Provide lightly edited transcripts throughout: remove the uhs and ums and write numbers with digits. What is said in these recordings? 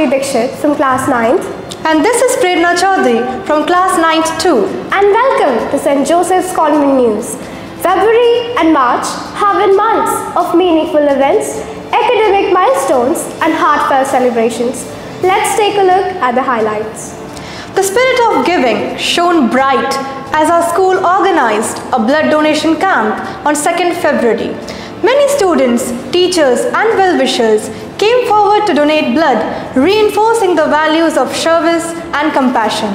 Anjali Dixit from class 9th. And this is Prerna Chaudhary from class 9th too. And welcome to St. Joseph's Convent News. February and March have been months of meaningful events, academic milestones and heartfelt celebrations. Let's take a look at the highlights. The spirit of giving shone bright as our school organized a blood donation camp on 2nd February. Many students, teachers and well-wishers came forward to donate blood, reinforcing the values of service and compassion.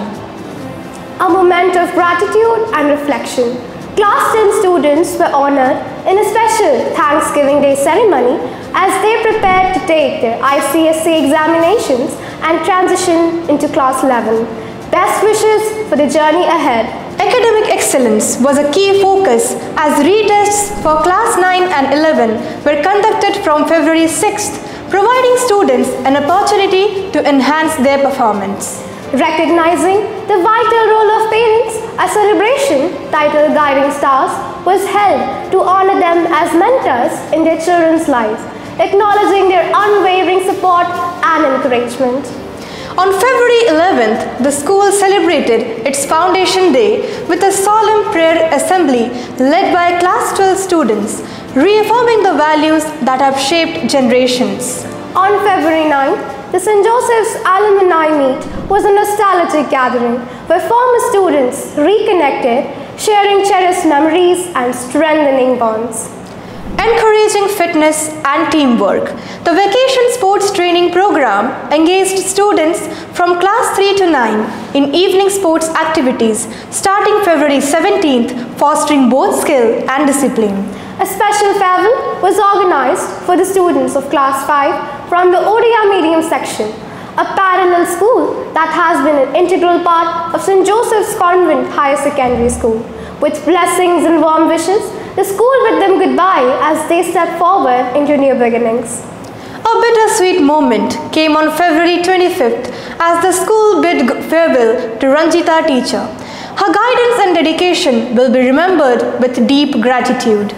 A moment of gratitude and reflection. Class 10 students were honored in a special Thanksgiving Day ceremony as they prepared to take their ICSE examinations and transition into class 11. Best wishes for the journey ahead. Academic excellence was a key focus as retests for class 9 and 11 were conducted from February 6th, providing students an opportunity to enhance their performance. Recognizing the vital role of parents, a celebration titled Guiding Stars was held to honor them as mentors in their children's lives, acknowledging their unwavering support and encouragement. On February 11th, the school celebrated its Foundation Day with a solemn prayer assembly led by class 12 students, reaffirming the values that have shaped generations. On February 9th, the St. Joseph's Alumni Meet was a nostalgic gathering where former students reconnected, sharing cherished memories and strengthening bonds. Encouraging fitness and teamwork, the Vacation Sports Training Program engaged students from class 3 to 9 in evening sports activities starting February 17th, fostering both skill and discipline. A special farewell was organized for the students of class 5 from the Odia Medium section, a parallel school that has been an integral part of St. Joseph's Convent Higher Secondary School. With blessings and warm wishes, the school bid them goodbye as they step forward into new beginnings. A bittersweet moment came on February 25th as the school bid farewell to Ranjita teacher. Her guidance and dedication will be remembered with deep gratitude.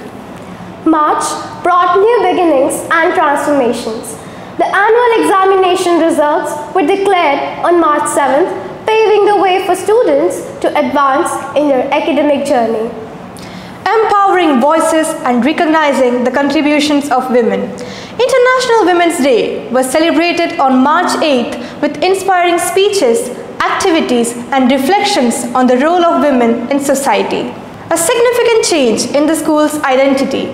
March brought new beginnings and transformations. The annual examination results were declared on March 7th, paving the way for students to advance in their academic journey. Empowering voices and recognizing the contributions of women. International Women's Day was celebrated on March 8th with inspiring speeches, activities and reflections on the role of women in society. A significant change in the school's identity.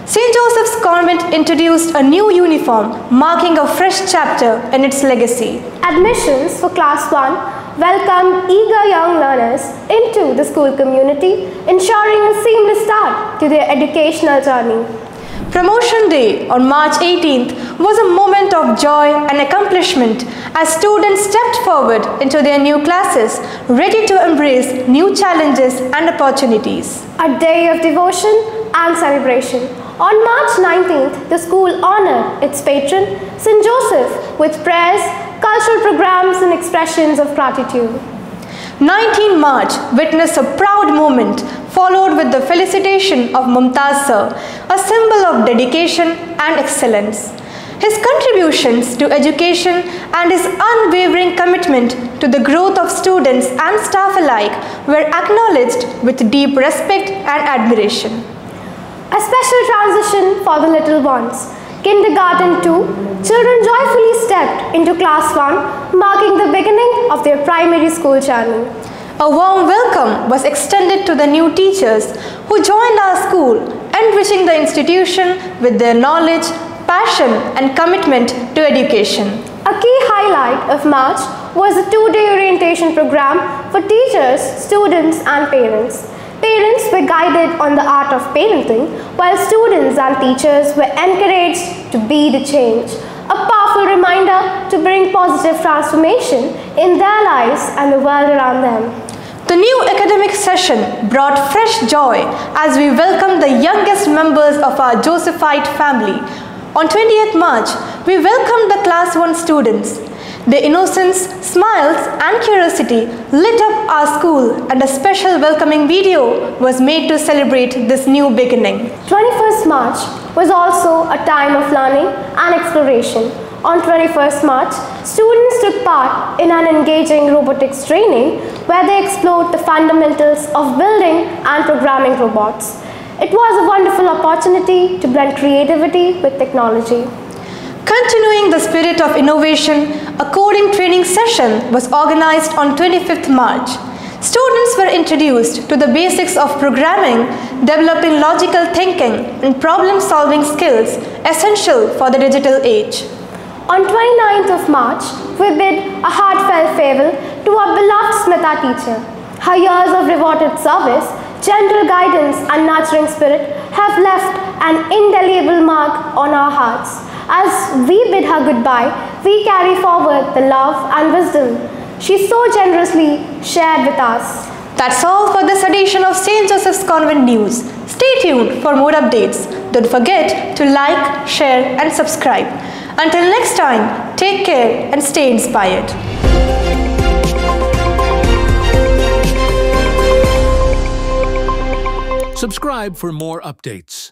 St. Joseph's Convent introduced a new uniform, marking a fresh chapter in its legacy. Admissions for Class 1 welcome eager young learners into the school community, ensuring a seamless start to their educational journey. Promotion Day on March 18th was a moment of joy and accomplishment as students stepped forward into their new classes, ready to embrace new challenges and opportunities. A day of devotion and celebration. On March 19th, the school honored its patron, St. Joseph, with prayers, cultural programs and expressions of gratitude. 19 March witnessed a proud moment followed with the felicitation of Mumtaz Sir, a symbol of dedication and excellence. His contributions to education and his unwavering commitment to the growth of students and staff alike were acknowledged with deep respect and admiration. A special transition for the little ones. Kindergarten 2, children joyfully stepped into class 1, marking the beginning of their primary school journey. A warm welcome was extended to the new teachers who joined our school, enriching the institution with their knowledge, passion and commitment to education. A key highlight of March was a 2-day orientation program for teachers, students and parents. Parents were guided on the art of parenting, while students and teachers were encouraged to be the change. A powerful reminder to bring positive transformation in their lives and the world around them. The new academic session brought fresh joy as we welcomed the youngest members of our Josephite family. On 20th March, we welcomed the Class 1 students. Their innocence, smiles and curiosity lit up our school, and a special welcoming video was made to celebrate this new beginning. 21st March was also a time of learning and exploration. On 21st March, students took part in an engaging robotics training where they explored the fundamentals of building and programming robots. It was a wonderful opportunity to blend creativity with technology. Continuing the spirit of innovation, a coding training session was organized on 25th March. Students were introduced to the basics of programming, developing logical thinking and problem-solving skills essential for the digital age. On 29th of March, we bid a heartfelt farewell to our beloved Smita teacher. Her years of devoted service, gentle guidance and nurturing spirit have left an indelible mark on our hearts. As we bid her goodbye, we carry forward the love and wisdom she so generously shared with us. That's all for this edition of St. Joseph's Convent News. Stay tuned for more updates. Don't forget to like, share and subscribe. Until next time, take care and stay inspired. Subscribe for more updates.